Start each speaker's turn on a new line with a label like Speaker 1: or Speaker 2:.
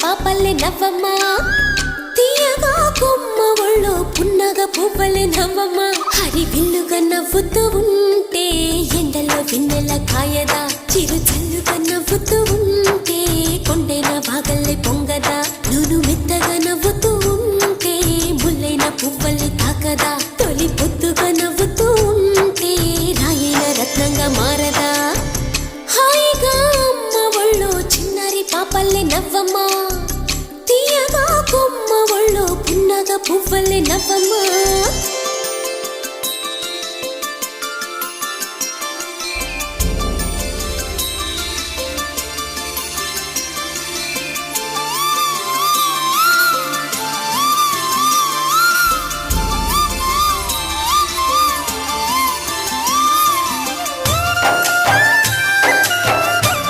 Speaker 1: పాపల్లే నవ్వమ్మ తీయగా కొమ్మ ఒళ్ళో పున్నగ పువ్వలే నవ్వమ్మ హరి విల్లుగా నవ్వుతూ ఉంటే ఎండలో వెన్నెల కాయదా చిరు చల్లుగా నవ్వుతూ ఉంటే కొండైన భాగల్లే పొంగదా నూను మెత్తగా నవ్వుతూ ఉంటే ముల్లైన పువ్వల్ని తాకదా తొలి పొద్దుగా నవ్వుతూ ఉంటే రాయైన రత్నంగా మారదా హాయిగా అమ్మ ఒళ్ళో చిన్నారి పాపల్లే నవ్వమ్మ తీయగా కొమ్మ ఒళ్ళో పున్నగ పువ్వలే నవ్వమ్మ